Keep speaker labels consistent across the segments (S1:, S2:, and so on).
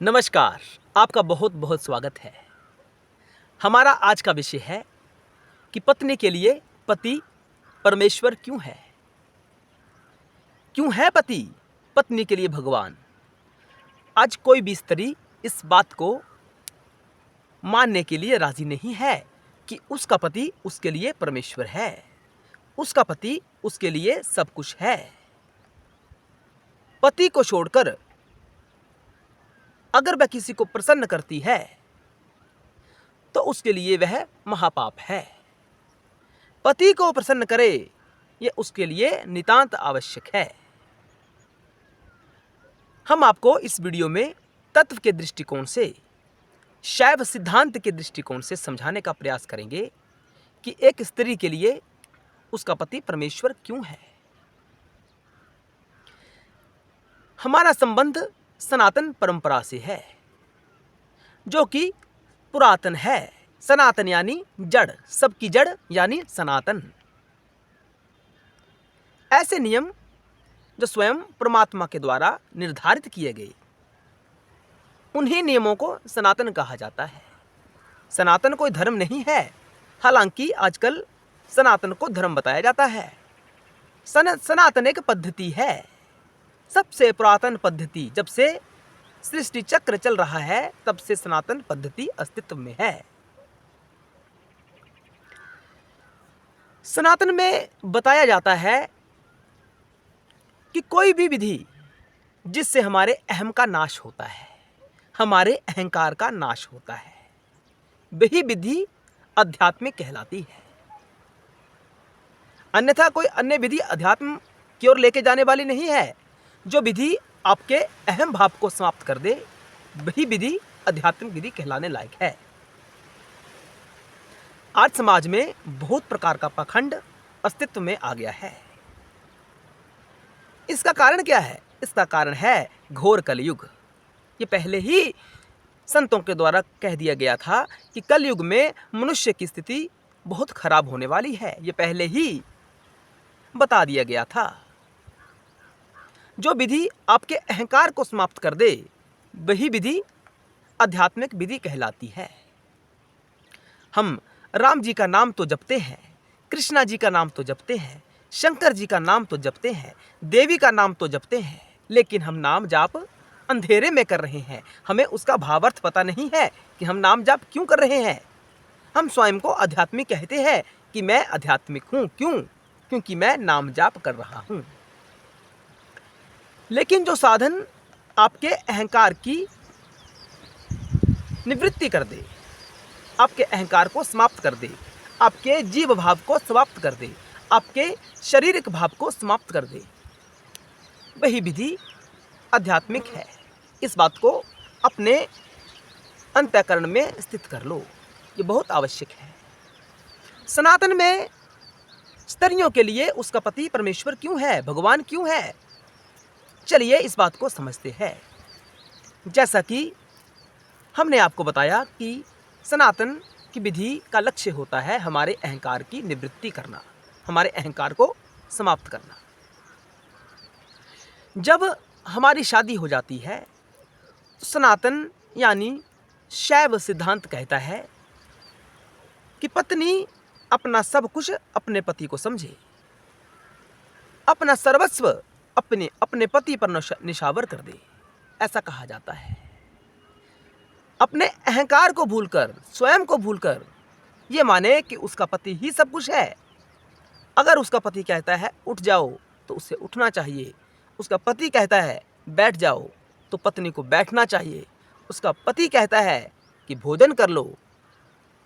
S1: नमस्कार। आपका बहुत बहुत स्वागत है। हमारा आज का विषय है कि पत्नी के लिए पति परमेश्वर क्यों है। क्यों है पति पत्नी के लिए भगवान। आज कोई भी स्त्री इस बात को मानने के लिए राजी नहीं है कि उसका पति उसके लिए परमेश्वर है, उसका पति उसके लिए सब कुछ है। पति को छोड़कर अगर वह किसी को प्रसन्न करती है तो उसके लिए वह महापाप है। पति को प्रसन्न करे यह उसके लिए नितांत आवश्यक है। हम आपको इस वीडियो में तत्व के दृष्टिकोण से, शैव सिद्धांत के दृष्टिकोण से समझाने का प्रयास करेंगे कि एक स्त्री के लिए उसका पति परमेश्वर क्यों है। हमारा संबंध सनातन परंपरा से है, जो कि पुरातन है। सनातन यानी जड़, सबकी जड़ यानी सनातन। ऐसे नियम जो स्वयं परमात्मा के द्वारा निर्धारित किए गए, उन्हीं नियमों को सनातन कहा जाता है। सनातन कोई धर्म नहीं है, हालांकि आजकल सनातन को धर्म बताया जाता है। सनातन एक पद्धति है, सबसे पुरातन पद्धति। जब से सृष्टि चक्र चल रहा है तब से सनातन पद्धति अस्तित्व में है। सनातन में बताया जाता है कि कोई भी विधि जिससे हमारे अहम का नाश होता है, हमारे अहंकार का नाश होता है, वही विधि आध्यात्मिक कहलाती है। अन्यथा कोई अन्य विधि अध्यात्म की ओर लेके जाने वाली नहीं है। जो विधि आपके अहम भाव को समाप्त कर दे, वही विधि आध्यात्मिक विधि कहलाने लायक है। आज समाज में बहुत प्रकार का पाखंड अस्तित्व में आ गया है। इसका कारण क्या है? इसका कारण है घोर कलयुग। ये पहले ही संतों के द्वारा कह दिया गया था कि कलयुग में मनुष्य की स्थिति बहुत खराब होने वाली है। ये पहले ही बता दिया गया था। जो विधि आपके अहंकार को समाप्त कर दे, वही विधि आध्यात्मिक विधि कहलाती है। हम राम जी का नाम तो जपते हैं, कृष्णा जी का नाम तो जपते हैं, शंकर जी का नाम तो जपते हैं, देवी का नाम तो जपते हैं, लेकिन हम नाम जाप अंधेरे में कर रहे हैं। हमें उसका भावार्थ पता नहीं है कि हम नाम जाप क्यों कर रहे हैं। हम स्वयं को आध्यात्मिक कहते हैं कि मैं आध्यात्मिक हूं। क्यों? क्योंकि मैं नाम जाप कर रहा हूं। लेकिन जो साधन आपके अहंकार की निवृत्ति कर दे, आपके अहंकार को समाप्त कर दे, आपके जीव भाव को समाप्त कर दे, आपके शारीरिक भाव को समाप्त कर दे, वही विधि आध्यात्मिक है। इस बात को अपने अंतःकरण में स्थित कर लो, ये बहुत आवश्यक है। सनातन में स्त्रियों के लिए उसका पति परमेश्वर क्यों है, भगवान क्यों है। चलिए इस बात को समझते हैं। जैसा कि हमने आपको बताया कि सनातन की विधि का लक्ष्य होता है हमारे अहंकार की निवृत्ति करना, हमारे अहंकार को समाप्त करना। जब हमारी शादी हो जाती है तो सनातन यानी शैव सिद्धांत कहता है कि पत्नी अपना सब कुछ अपने पति को समझे, अपना सर्वस्व अपने पति पर निछावर कर दे। ऐसा कहा जाता है। अपने अहंकार को भूलकर, स्वयं को भूलकर ये माने कि उसका पति ही सब कुछ है। अगर उसका पति कहता है उठ जाओ तो उसे उठना चाहिए, उसका पति कहता है बैठ जाओ तो पत्नी को बैठना चाहिए, उसका पति कहता है कि भोजन कर लो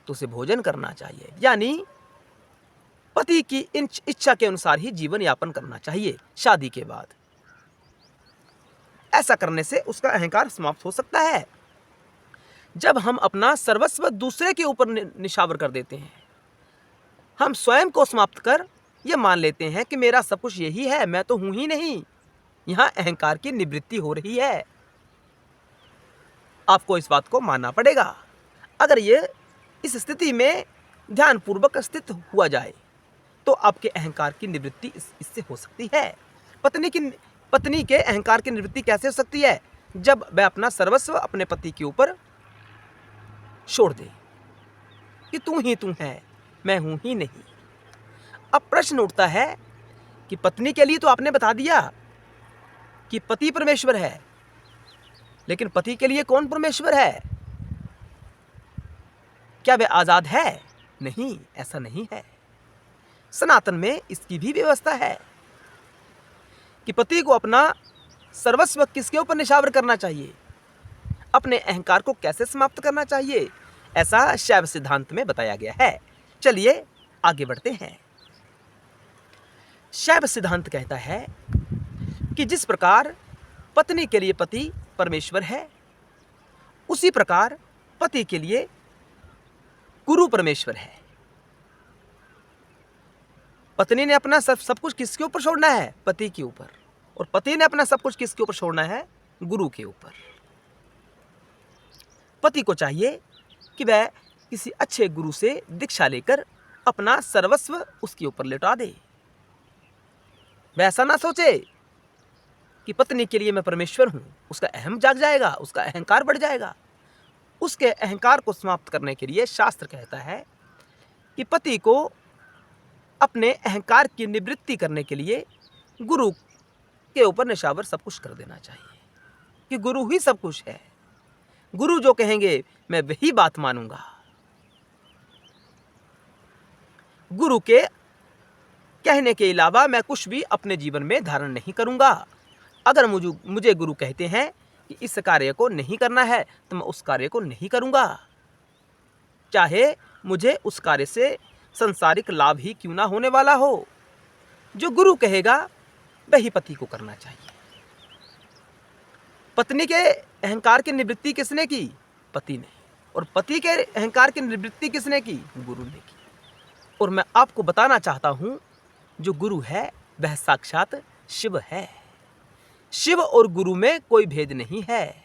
S1: तो उसे भोजन करना चाहिए। यानी पति की इच्छा के अनुसार ही जीवन यापन करना चाहिए शादी के बाद। ऐसा करने से उसका अहंकार समाप्त हो सकता है। जब हम अपना सर्वस्व दूसरे के ऊपर निछावर कर देते हैं, हम स्वयं को समाप्त कर यह मान लेते हैं कि मेरा सब कुछ यही है, मैं तो हूं ही नहीं, यहां अहंकार की निवृत्ति हो रही है। आपको इस बात को मानना पड़ेगा। अगर ये इस स्थिति में ध्यानपूर्वक स्थित हुआ जाए तो आपके अहंकार की निवृत्ति इससे हो सकती है। पत्नी के अहंकार की निवृत्ति कैसे हो सकती है? जब वह अपना सर्वस्व अपने पति के ऊपर छोड़ दे कि तू ही तू है, मैं हूं ही नहीं। अब प्रश्न उठता है कि पत्नी के लिए तो आपने बता दिया कि पति परमेश्वर है, लेकिन पति के लिए कौन परमेश्वर है? क्या वह आजाद है? नहीं, ऐसा नहीं है। सनातन में इसकी भी व्यवस्था है कि पति को अपना सर्वस्व किसके ऊपर निछावर करना चाहिए, अपने अहंकार को कैसे समाप्त करना चाहिए, ऐसा शैव सिद्धांत में बताया गया है। चलिए आगे बढ़ते हैं। शैव सिद्धांत कहता है कि जिस प्रकार पत्नी के लिए पति परमेश्वर है, उसी प्रकार पति के लिए गुरु परमेश्वर है। पत्नी ने अपना सब कुछ किसके ऊपर छोड़ना है? पति के ऊपर। और पति ने अपना सब कुछ किसके ऊपर छोड़ना है? गुरु के ऊपर। पति को चाहिए कि वह किसी अच्छे गुरु से दीक्षा लेकर अपना सर्वस्व उसके ऊपर लौटा दे। वह ऐसा ना सोचे कि पत्नी के लिए मैं परमेश्वर हूं, उसका अहम जाग जाएगा, उसका अहंकार बढ़ जाएगा। उसके अहंकार को समाप्त करने के लिए शास्त्र कहता है कि पति को अपने अहंकार की निवृत्ति करने के लिए गुरु के ऊपर निछावर सब कुछ कर देना चाहिए कि गुरु ही सब कुछ है। गुरु जो कहेंगे मैं वही बात मानूंगा। गुरु के कहने के अलावा मैं कुछ भी अपने जीवन में धारण नहीं करूंगा। अगर मुझे गुरु कहते हैं कि इस कार्य को नहीं करना है तो मैं उस कार्य को नहीं करूंगा, चाहे मुझे उस कार्य से संसारिक लाभ ही क्यों ना होने वाला हो। जो गुरु कहेगा वही पति को करना चाहिए। पत्नी के अहंकार की निवृत्ति किसने की? पति ने। और पति के अहंकार की निवृत्ति किसने की? गुरु ने की। और मैं आपको बताना चाहता हूं, जो गुरु है वह साक्षात शिव है। शिव और गुरु में कोई भेद नहीं है।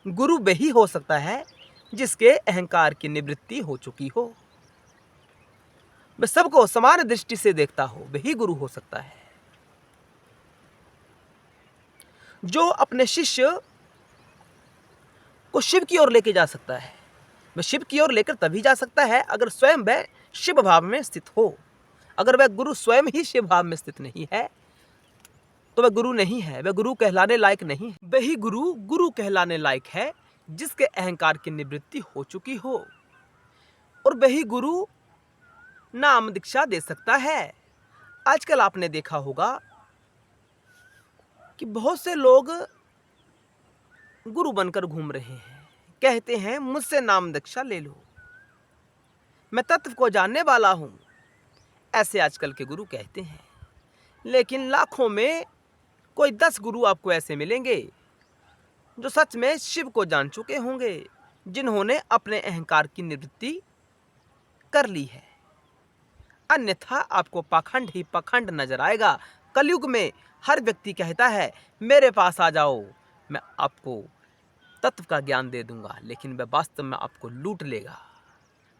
S1: गुरु वही हो सकता है जिसके अहंकार की निवृत्ति हो चुकी हो, वह सबको समान दृष्टि से देखता हो, वही गुरु हो सकता है। जो अपने शिष्य को शिव की ओर लेके जा सकता है, वह शिव की ओर लेकर तभी जा सकता है अगर स्वयं वह शिव भाव में स्थित हो। अगर वह गुरु स्वयं ही शिव भाव में स्थित नहीं है तो वह गुरु नहीं है, वह गुरु कहलाने लायक नहीं है। वही गुरु कहलाने लायक है जिसके अहंकार की निवृत्ति हो चुकी हो। और वही गुरु नाम दीक्षा दे सकता है। आजकल आपने देखा होगा कि बहुत से लोग गुरु बनकर घूम रहे हैं, कहते हैं मुझसे नाम दीक्षा ले लो, मैं तत्व को जानने वाला हूं। ऐसे आजकल के गुरु कहते हैं, लेकिन लाखों में कोई 10 गुरु आपको ऐसे मिलेंगे जो सच में शिव को जान चुके होंगे, जिन्होंने अपने अहंकार की निवृत्ति कर ली है। अन्यथा आपको पाखंड ही पाखंड नजर आएगा। कलयुग में हर व्यक्ति कहता है मेरे पास आ जाओ, मैं आपको तत्व का ज्ञान दे दूंगा, लेकिन वह वास्तव में आपको लूट लेगा।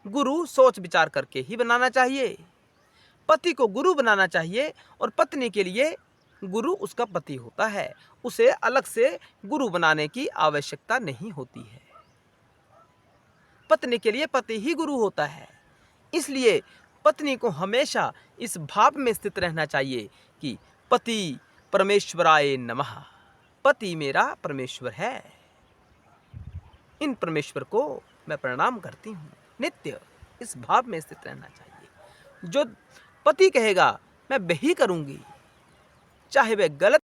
S1: गुरु सोच विचार करके ही बनाना चाहिए। पति को गुरु बनाना चाहिए और पत्नी के लिए गुरु उसका पति होता है। उसे अलग से गुरु बनाने की आवश्यकता नहीं होती है। पत्नी के लिए पति ही गुरु होता है। इसलिए पत्नी को हमेशा इस भाव में स्थित रहना चाहिए कि पति परमेश्वराय नमः, पति मेरा परमेश्वर है, इन परमेश्वर को मैं प्रणाम करती हूँ। नित्य इस भाव में स्थित रहना चाहिए। जो पति कहेगा मैं वही करूंगी, चाहे वह गलत